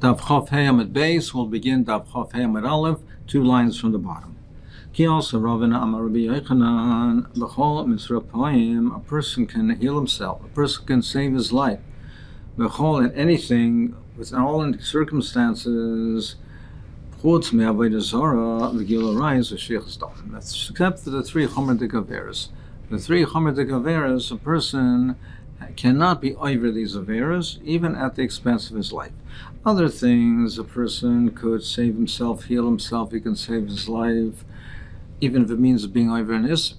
Daf Chof Hey Amud Beis will begin Daf Chof Hey Amud Aleph, 2 lines from the bottom. Ki also Ravina Amar Rabbi Yochanan B'chol Misrapoim, a person can heal himself, a person can save his life. B'chol, in anything, with all circumstances, Chutz me'avodah zara v'gilui arayos v'shfichas damim. Except for the 3 chomerdik averos. The 3 chomerdik averos, a person cannot be over these averos, even at the expense of his life. Other things, a person could save himself, heal himself, he can save his life, even if it means being over an isser.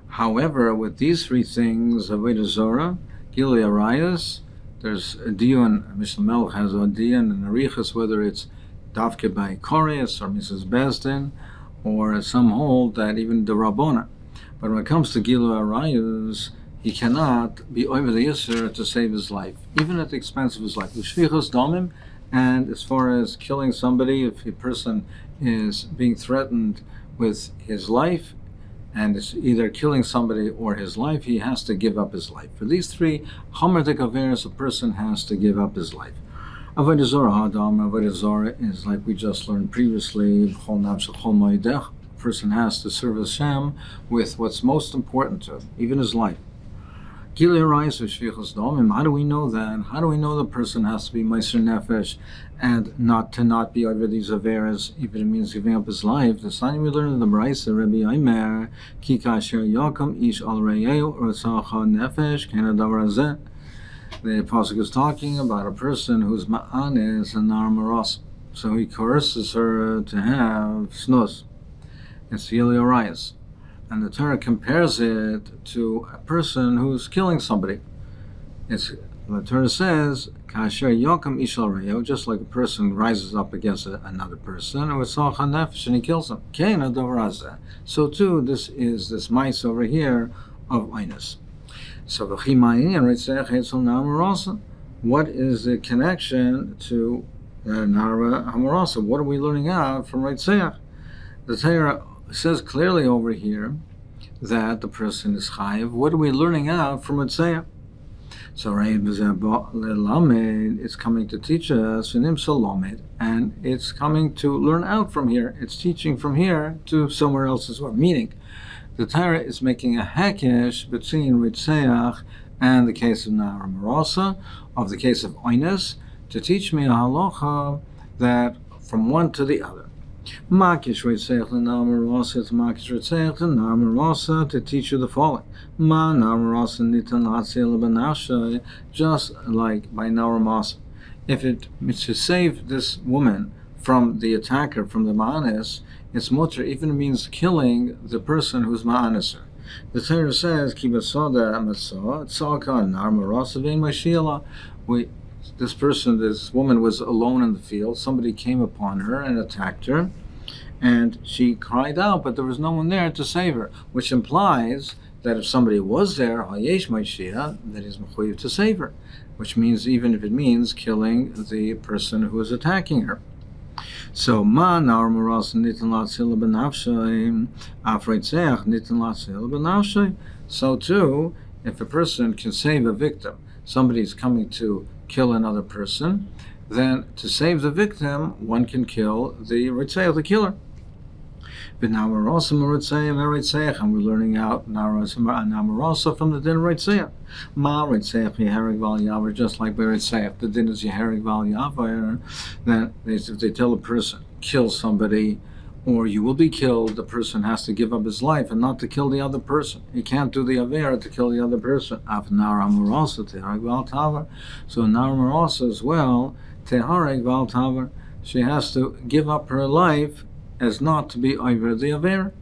However, with these 3 things, avodah zara, gilui arayos, there's a diyun, Mishnah Melech has a diyun and arichas, whether it's Davke by Koreas or Mrs. Bezdin, or some hold that even the Rabbona. But when it comes to Gilui Arayos, he cannot be over the Yisr to save his life, even at the expense of his life. Shfichas damim, and as far as killing somebody, if a person is being threatened with his life, and it's either killing somebody or his life, he has to give up his life. For these 3 chomerdik averos, a person has to give up his life. Avodah zara is like we just learned previously. A person has to serve Hashem with what's most important to him, even his life. Gilui arayos v'shfichas damim. How do we know that? How do we know the person has to be meiser nefesh and not be over these averas, even if it means giving up his life? The sign we learned in the Brayso, Rabbi Aimer, ki kasher yakom ish al re'eu rotzacha nefesh kena davar hazeh. The Pasuk is talking about a person whose ma'an is a nar maros. So he coerces her to have snus. It's gilui arayos. And the Torah compares it to a person who's killing somebody. The Torah says, kasher yokem ish al re'eu, just like a person rises up against another person, and he kills him. Kena davar hazeh. So too, this is this mice over here of Einus. So what is the connection to Nara Hamarasa? What are we learning out from Reitzach? The Torah says clearly over here that the person is chayiv. What are we learning out from Reitzach? So it's coming to teach us, and it's coming to learn out from here. It's teaching from here to somewhere else as well. Meaning, the Torah is making a hekesh between Ritzeach and the case of Nara Marasa, of the case of Oines, to teach me a halacha that from one to the other. Makish Ritzeach and Nara Marasa to Makish Ritzeach and Nara Marasa to teach you the following. Ma Nara Marasa nitan latzil benashay, just like by Nara Marasa. If it's to save this woman from the attacker, from the ma'anis, it's mutter, even means killing the person who's ma'aniser. The Torah says, Ki basada amatzah, tzalka nar marasa vein mashila. This woman was alone in the field. Somebody came upon her and attacked her, and she cried out, but there was no one there to save her, which implies that if somebody was there, hayesh mashia, that is mechuyev to save her, which means even if it means killing the person who is attacking her. So ma nar maras nitan latzil benafshay afreitzeach nitan latzil benafshay. So too, if a person can save a victim, somebody's coming to kill another person, then to save the victim, one can kill the ritzeach, the killer. But now we're also and we're learning out namarasa from the din of ritzeach. Ma ritzeach yeherig val yavar, just like by ritzeach, the din is yeherig val yavar. Then if they tell a person, kill somebody, or you will be killed, the person has to give up his life and not to kill the other person. He can't do the avera to kill the other person. Af nar amarasa tehareg val tavar. So nar amarasa as well, tehareg val tavar. She has to give up her life as not to be over the avera.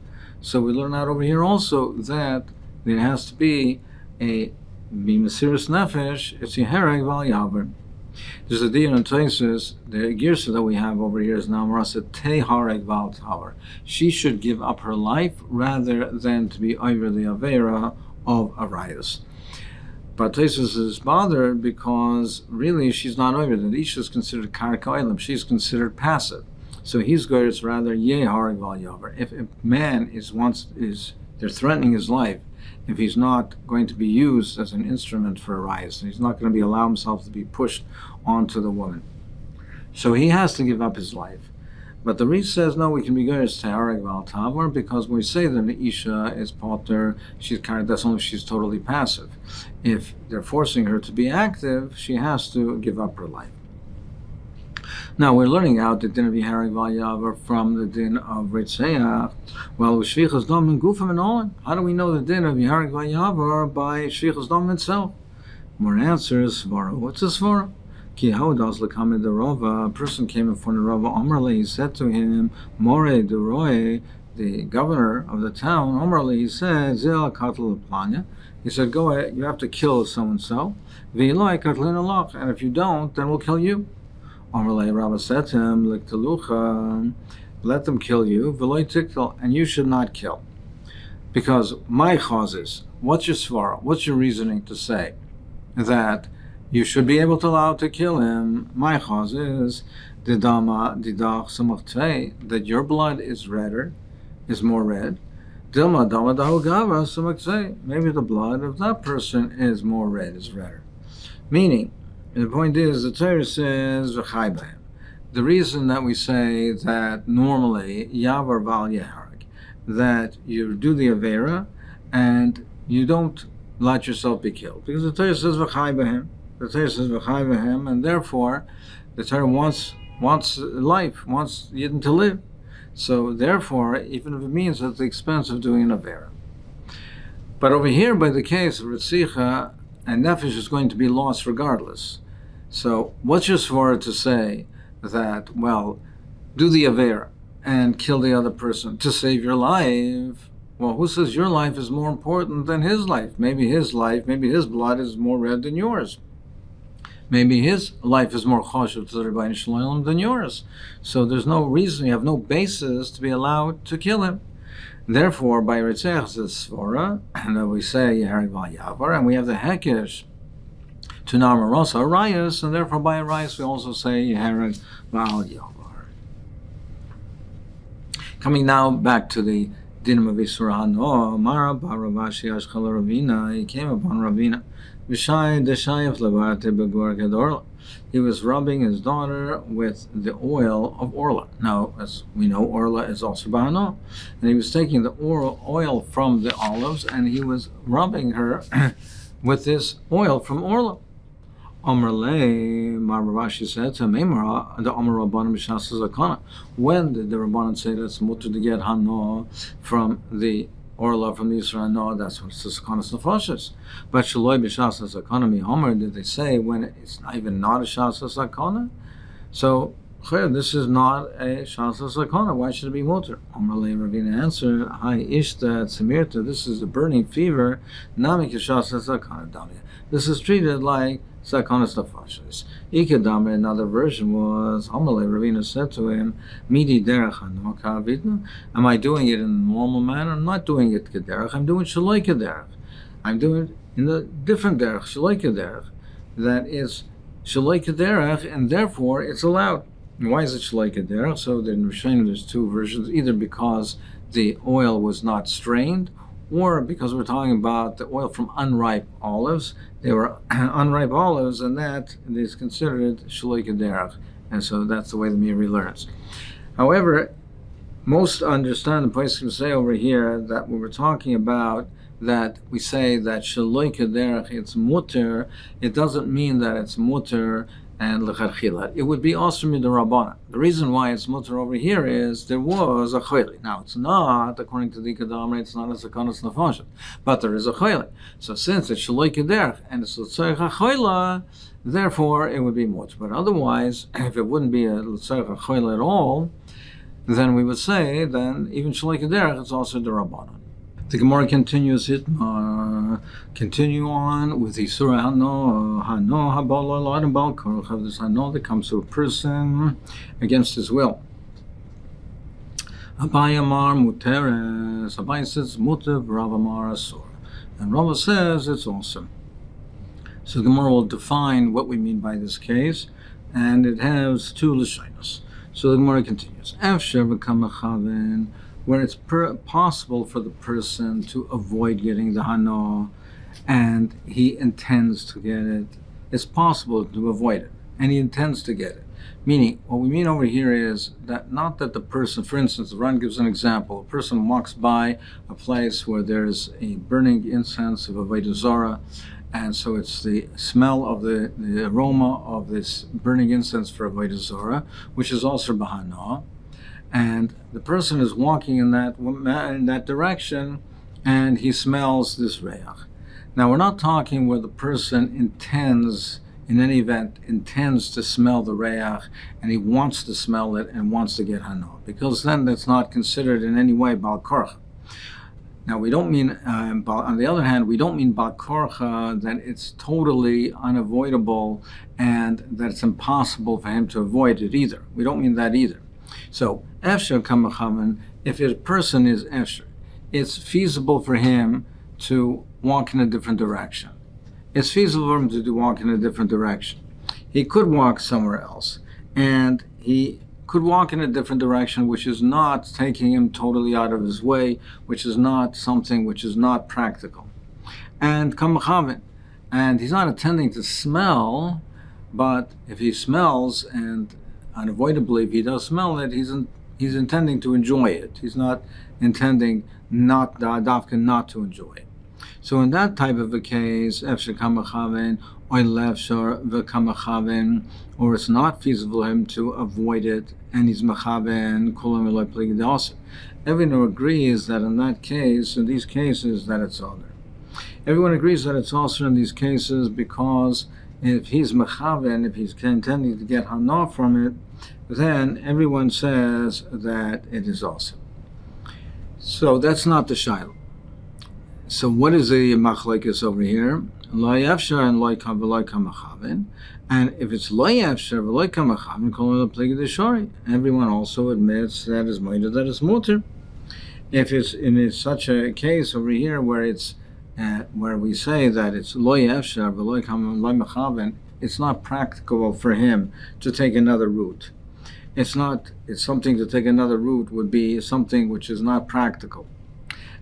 So we learn out over here also that there has to be a mesiras nefesh. It's yehereg val yavar. There's a deal in Taisus, the Dirshu that we have over here is Namarasa Tehareg Val Tavar. She should give up her life rather than to be over the Avera of Arayos. But Taisus is bothered because really she's not over. The Isha is considered Karka Olam. She's considered passive. So he's good, it's rather Yehareg Val Yavar. If a man they're threatening his life, if he's not going to be used as an instrument for a rise, he's not going to allow himself to be pushed onto the woman. So he has to give up his life. But the Rish says, no, we can be goyes to Hareg Val Tavar, because when we say that the Isha is potter, she's carried, that's only if she's totally passive. If they're forcing her to be active, she has to give up her life. Now we're learning out the din of Hareg Val Yavar from the din of Ritzeach. Well, Shvichas Dam and Gufam and Olin. How do we know the din of Hareg Val Yavar by Shvichas Dam itself? More answers. Svara. What's a Svara? Ki haudas lekamid the Rava. A person came in front of Rava Amrle. He said to him, More de Roy, the governor of the town. Amrle, he said, Zil katel planya. He said, go ahead, you have to kill so and so. V'iloi katlin alach, and if you don't, then we'll kill you. Amrle, Rava said to him, Liktelucha, let them kill you. V'iloi tiktel, and you should not kill, because my cause is. What's your svara? What's your reasoning to say that you should be able to allow to kill him? My cause is that your blood is redder, is more red. Maybe the blood of that person is more red, is redder. Meaning, the point is, the Torah says, the reason that we say that normally, Yavar Val Yeharag, that you do the Avera and you don't let yourself be killed. Because the Torah says, the Torah says v'chai, and therefore the Torah wants life, wants Yidden to live. So therefore, even if it means at the expense of doing an avera. But over here, by the case of Ritzicha, and Nefesh is going to be lost regardless. So what's your svara to say that, well, do the avera and kill the other person to save your life? Well, who says your life is more important than his life? Maybe his blood is more red than yours. Maybe his life is more choshev to the Rebbeinu Shalom than yours. So there's no reason, you have no basis to be allowed to kill him. Therefore, by Ritzech Svara, and we say Yehareg Val Yavar, and we have the Hekesh to Namarosa Arayas, and therefore by Arayas we also say Yehareg Val Yavar. Coming now back to the Dinim of Yisra Hano, Mara Bar Ravashi Ashkala Ravina, he came upon Ravina. He was rubbing his daughter with the oil of Orla. Now, as we know, Orla is also Bahano. And he was taking the oil from the olives and he was rubbing her with this oil from Orla. Amrle, Maravashi said to him, the Amar Rabbanim B'Shas Zakana. When did the Rabbanim say that's mutter to get Hano from the Orla from the Yisra? No, that's what it's the Sakanas Nefashis. But Shaloi B'Shas Zakana Mihomer, did they say when it's not even not a Shas Zakana? So, this is not a Shas Zakana. Why should it be mutter? Amrle Ravina answered, Hi Ishta Tzimirta, this is a burning fever, Namik Shas Zakana Damya. This is treated like Sakanas Nefashis. Ikadamre, another version was, Amrle Ravina said to him, Midi derech hanoka vidna. Am I doing it in a normal manner? I'm not doing it kederech. I'm doing shaloi kederech. I'm doing it in a different derech, shaloi kederech. That is shaloi kederech, and therefore it's allowed. Why is it shaloi kederech? So in Rishonim there's two versions, either because the oil was not strained, or because we're talking about the oil from unripe olives. They were unripe olives, and that is considered shaloi kederach, and so that's the way the Meiri learns. However, most understand the place can say over here that when we're talking about that we say that shaloi kederach, it's mutter, it doesn't mean that it's mutter and lecharchila. It would be also midrabbanan. The reason why it's mutter over here is there was a choyle. Now it's not, according to the Kadamre, it's not a sakanas nefashim, but there is a choyle. So since it's shaloi kederach and it's l'tzarech hachoyle, therefore it would be mutter. But otherwise, if it wouldn't be a l'tzarech hachoyle at all, then we would say then even shaloi kederach it's also derabbanan. The Gemara continues it. Continue on with the Surah Hano Habal Bal Korach of this Hano that comes to a person against his will. Abai Amar Muteres. Abai says Mutev, Rav Amar Asur, and Rava says it's awesome. So the Gemara will define what we mean by this case, and it has two lashonos. So the Gemara continues. After become a chaven, where it's possible for the person to avoid getting the hano, and he intends to get it. It's possible to avoid it, and he intends to get it. Meaning, what we mean over here is that not that the person, for instance, the Ran gives an example. A person walks by a place where there's a burning incense of Avodah Zarah, and so it's the smell of the aroma of this burning incense for Avodah Zarah, which is also Bahana. And the person is walking in that direction, and he smells this reach. Now, we're not talking where the person intends, in any event, intends to smell the reach, and he wants to smell it and wants to get hana, because then that's not considered in any way bal korcha. Now, we don't mean, on the other hand, we don't mean bal korcha that it's totally unavoidable and that it's impossible for him to avoid it either. We don't mean that either. So, efsher kamachavan, if a person is efsher, it's feasible for him to walk in a different direction. It's feasible for him to walk in a different direction. He could walk somewhere else, and he could walk in a different direction, which is not taking him totally out of his way, which is not something which is not practical. And kamachavan, and he's not intending to smell, but if he smells, and unavoidably, if he does smell it, he's intending to enjoy it. He's not intending not to enjoy it. So in that type of a case, efshar kamachaven, or lefshar v'kamachaven, or it's not feasible for him to avoid it, and he's machaven kulam eloi pligid also. Everyone agrees that in that case, in these cases, that it's other. Everyone agrees that it's also in these cases because if he's machaven, if he's intending to get hana from it, then everyone says that it is also. So that's not the shayla. So what is the machlekes over here? Lo yafshar and lo kamachaven. And if it's lo yafshar v'lo kamachaven, kol pligid shori. Everyone also admits that is moida, that is muter. If it's in such a case over here where it's where we say that it's lo yafshar v'lo kamachaven, it's not practicable for him to take another route. It's something to take another route would be something which is not practical.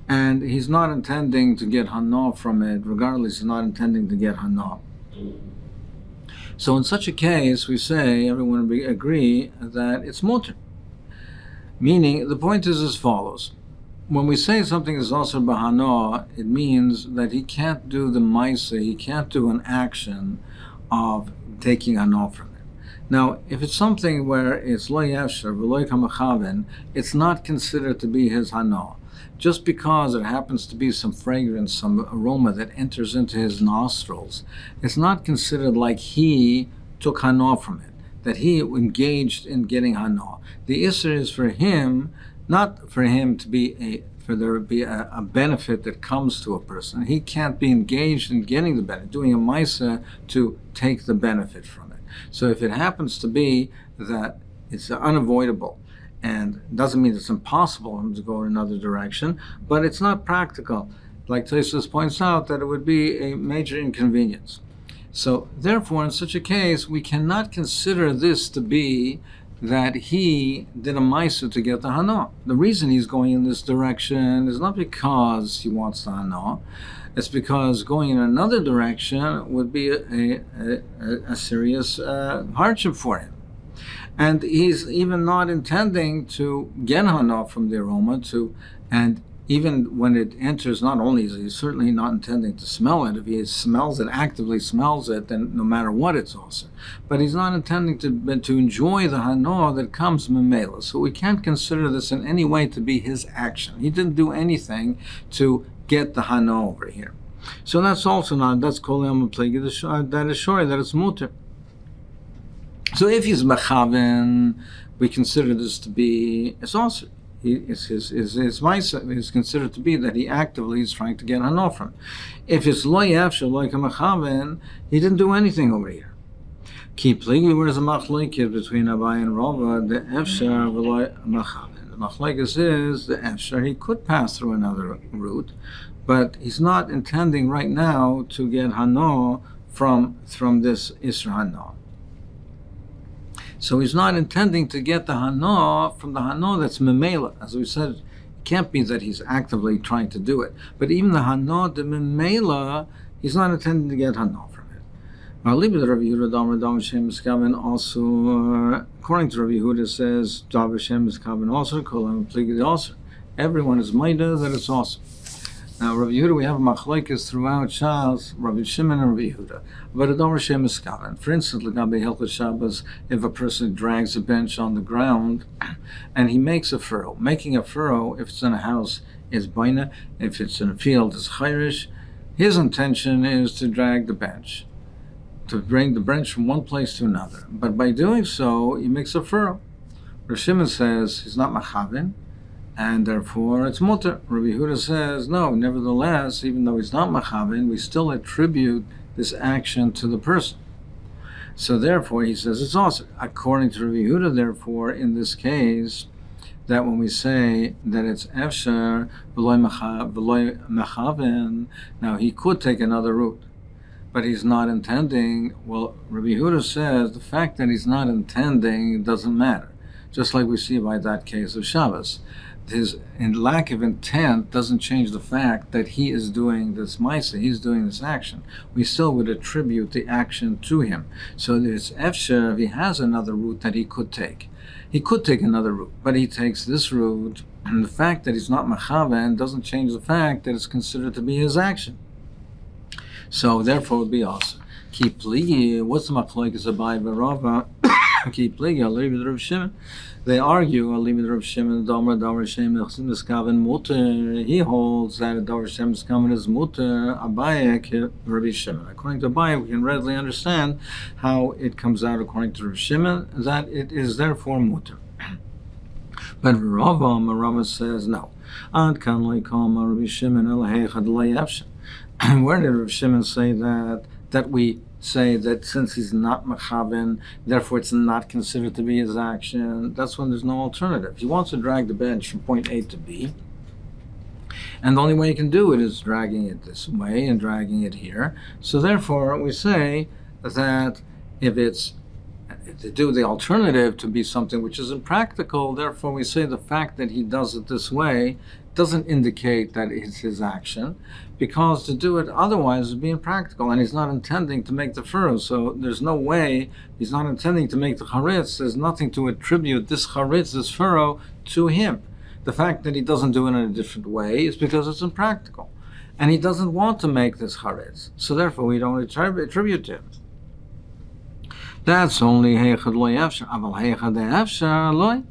And he's not intending to get hana from it, regardless, he's not intending to get hana. So in such a case, we say, everyone agree that it's muter. Meaning, the point is as follows. When we say something is also bahana, it means that he can't do the maisa, he can't do an action of taking hana from it. Now, if it's something where it's lo yafshar v'lo kamachaven, it's not considered to be his hana. Just because it happens to be some fragrance, some aroma that enters into his nostrils, it's not considered like he took hana from it, that he engaged in getting hana. The issur is for him, not for him to be for there to be a benefit that comes to a person. He can't be engaged in getting the benefit, doing a maisa to take the benefit from it. So if it happens to be that it's unavoidable, and doesn't mean it's impossible for him to go in another direction, but it's not practical. Like Tosfos points out, that it would be a major inconvenience. So therefore, in such a case, we cannot consider this to be that he did a maisa to get the hana. The reason he's going in this direction is not because he wants the hana, it's because going in another direction would be a serious hardship for him. And he's even not intending to get hana from the aroma, and even when it enters, not only is he certainly not intending to smell it. If he smells it, actively smells it, then no matter what, it's also. But he's not intending to enjoy the hana that comes memela. So we can't consider this in any way to be his action. He didn't do anything to get the hana over here. So that's also not, that's kol yom pligid, that is shori, that it's muter. So if he's mechaven, we consider this to be, it's also, his maisa is considered to be that he actively is trying to get hana from. If it's lo yafshar like a mechaven, he didn't do anything over here. Keep pligi, where's the machlekes between Abai and Rava, the efshar v'lo mechaven. The machlekes is the efshar, he could pass through another route, but he's not intending right now to get hana from this isra hana. So he's not intending to get the hana from the hana that's memela. As we said, it can't be that he's actively trying to do it. But even the hana, the memela, he's not intending to get hana from it. Also, according to Rabbi Yehuda, says Davar Shem is Kavan also, Kolam Pligid also. Everyone is Maida that it's also. Now, Rabbi Yehuda, we have machlokes throughout Shas, Rabbi Shimon and Rabbi Yehuda. But a Davar Shem is Kavan. For instance, L'gabe Hilchot Shabbos, if a person drags a bench on the ground and he makes a furrow. Making a furrow, if it's in a house, is Baina. If it's in a field, it's Chayrish. His intention is to drag the bench, to bring the branch from one place to another. But by doing so, he makes a furrow. Rav Shimon says he's not machavin, and therefore it's mutter. Rabbi Yehuda says, no, nevertheless, even though he's not machavin, we still attribute this action to the person. So therefore, he says it's also. According to Rabbi Yehuda, therefore, in this case, that when we say that it's efsher, v'loy machavin, now he could take another route, but he's not intending. Well, Rabbi Yehuda says the fact that he's not intending doesn't matter. Just like we see by that case of Shabbos. His lack of intent doesn't change the fact that he is doing this ma'aseh, he's doing this action. We still would attribute the action to him. So it's efsher if he has another route that he could take. He could take another route, but he takes this route, and the fact that he's not machaven doesn't change the fact that it's considered to be his action. So therefore, it would be also. Ki pligi, what's the machlokes Abai v'Rava? Ki pligi, alibid Rav Shimon. They argue, alibid Rav Shimon, Davar Shem miskaven muter. He holds that Davar Shem miskaven is muter. Abai Rabbi Shimon. According to Abai, we can readily understand how it comes out according to Rav Shimon that it is therefore muter. But Rava says no. Ad kan lo yikam Rabbi Shimon el heichad lo yafshin. Where did Rav Shimon say that we say that since he's not mechaven, therefore it's not considered to be his action? That's when there's no alternative. He wants to drag the bench from point A to B, and the only way he can do it is dragging it this way and dragging it here. So therefore we say that if it's to do the alternative to be something which is impractical, therefore we say the fact that he does it this way doesn't indicate that it's his action, because to do it otherwise would be impractical, and he's not intending to make the furrow, so there's no way, he's not intending to make the charetz, there's nothing to attribute this charetz, this furrow, to him. The fact that he doesn't do it in a different way is because it's impractical, and he doesn't want to make this charetz, so therefore we don't attribute to him. That's only heichad lo yafshar, aval heichad yafshar lo.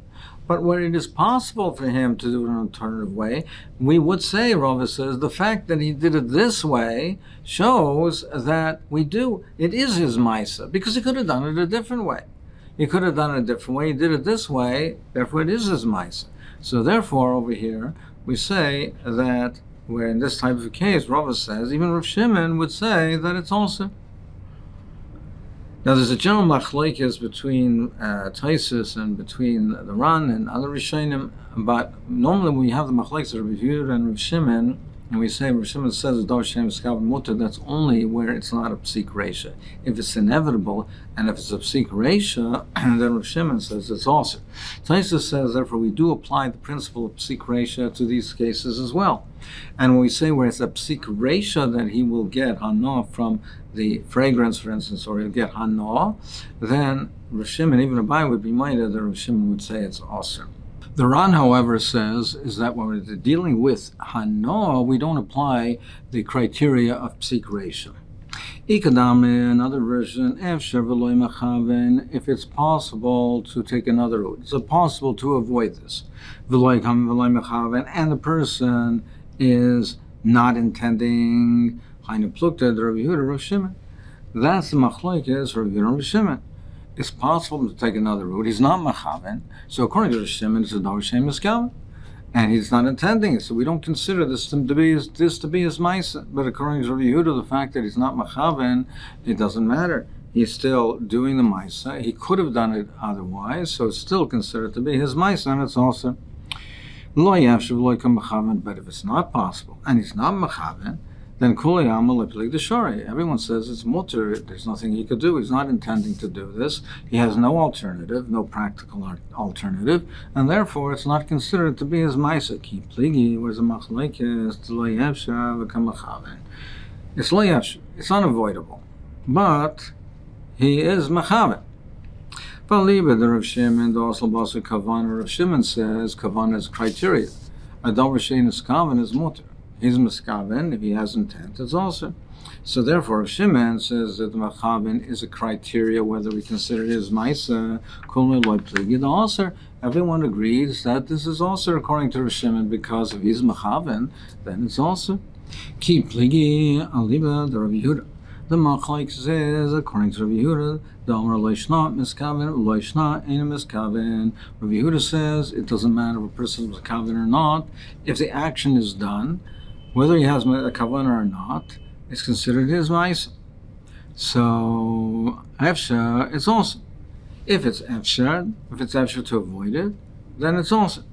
But where it is possible for him to do it in an alternative way, we would say, Rava says, the fact that he did it this way shows that it is his ma'aseh, because he could have done it a different way. He could have done it a different way, he did it this way, therefore it is his ma'aseh. So therefore, over here, we say that where in this type of a case, Rava says, even Rav Shimon would say that it's also. Now, there's a general machlokes between Taisus and between the Ran and other Rishonim, but normally when we have the machlokes of Rav Yehuda and Rav Shimon, and we say Rav Shimon says Davar Shem miskaven muter, that's only where it's not a psik reisha. If it's inevitable, and if it's a psik reisha, then Rav Shimon says it's also. Taisus says, therefore, we do apply the principle of psik reisha to these cases as well. And when we say where it's a psik reisha that he will get hana from the fragrance, for instance, or he'll get hana, then Rav Shimon, even Abai would be minded that Rav Shimon would say it's also. The Ran, however, says is that when we're dealing with hana, we don't apply the criteria of psik reisha. Ikadame, another version, efsher v'lo mechaven, if it's possible to take another route. It's possible to avoid this. V'lo mechaven, and the person is not intending. That's the machlokes Rav Yehuda and Rav Shimon. It's possible to take another route. He's not machaven, so according to Rav Shimon, it's a Davar Shem miskaven, and he's not intending it. So we don't consider this to be his ma'aseh. But according to Rav Yehuda, the fact that he's not machaven, it doesn't matter. He's still doing the ma'aseh. He could have done it otherwise, so it's still considered to be his ma'aseh, and it's also lo yafshav lo yikam machaven. But if it's not possible and he's not machaven, then everyone says it's mutter. There's nothing he could do. He's not intending to do this. He has no alternative, no practical alternative, and therefore it's not considered to be his ma'aseh. Ki pligi, where's the machlokes lo yafshav v'kam machaven? It's lo yafshav. It's unavoidable, but he is mechaven. But Liba, the Rav Shimon, the Osel Basar Kavan, Rav Shimon says Kavan is criteria. A Dover Shein is Kavan is mutter. He's meskaven, if he has intent, it's also. So therefore, Rav Shimon says that the mechaven is a criteria whether we consider it as Maisa, Kulme Loi Pligi, the also. Everyone agrees that this is also according to Rav Shimon, because if he's mechaven, then it's also. Ki Pligi, Aliba, the Rav Yehuda. The Machlaik says, according to Rav Yehuda, the Amar Leishna miskaven, Leishna ain't a miskaven. Rav Yehuda says it doesn't matter if a person is miskaven or not. If the action is done, whether he has a kavanah or not, it's considered his ma'isa. So efshar, it's also. If it's efshar to avoid it, then it's also.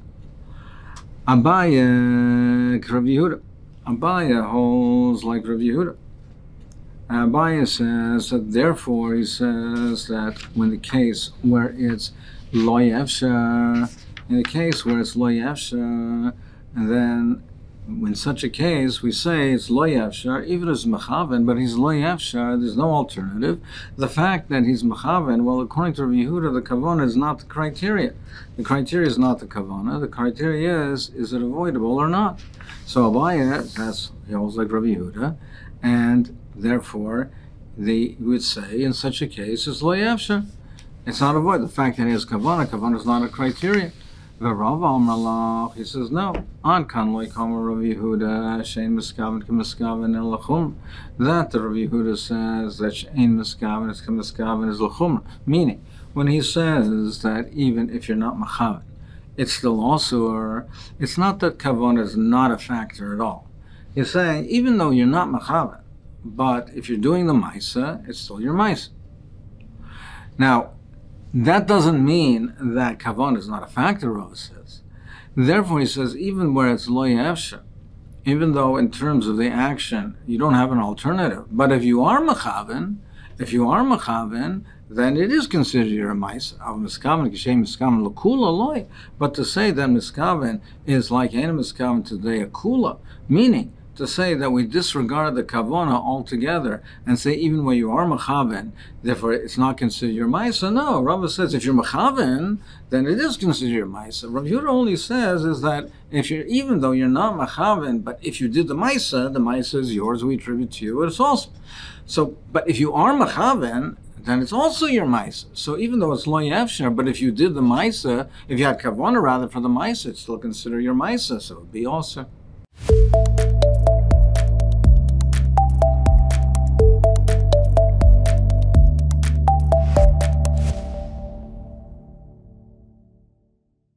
Abaya, Rav Yehuda. Abaya holds like Rav Yehuda. Abaya says that therefore he says that when the case where it's lo yefshar, in the case where it's lo yefshar, and then in such a case we say it's lo yefshar, even if it's mechaven, but he's lo yefshar, there's no alternative. The fact that he's mechaven, well, according to Rav Yehuda, the kavanah is not the criteria. The criteria is not the kavanah. The criteria is it avoidable or not? So Abaya, he holds like Rav Yehuda, and therefore, they would say in such a case it's lo yefshar. It's not avoid. The fact that he has kavanah is not a criteria. The Rav Amar Lach, he says no. An kan lo yikamer Rav Yehuda shein miskaven k'miskaven el lachum. That the Rav Yehuda says that shein miskaven is k'miskaven is lachum. Meaning, when he says that even if you're not mechaven, it's still also. It's not that kavanah is not a factor at all. He's saying even though you're not mechaven, but if you're doing the Maisa, it's still your Maisa. Now, that doesn't mean that Kavan is not a factor, Rava says. Therefore, he says, even where it's Lo Yefshar, even though in terms of the action, you don't have an alternative, but if you are Mechaven, then it is considered your Maisa. But to say that Miskaven is like Ein Miskaven today, a Kula, meaning, to say that we disregard the kavana altogether and say even when you are mechaven, therefore it's not considered your ma'isa. No, Rava says if you're mechaven, then it is considered your ma'isa. Rav Yehuda only says is that if you're, even though you're not mechaven, but if you did the ma'isa is yours. We attribute to you. It's also so. But if you are mechaven, then it's also your ma'isa. So even though it's lo yefshar, but if you did the ma'isa, if you had kavana rather for the ma'isa, it's still considered your ma'isa. So it would be also.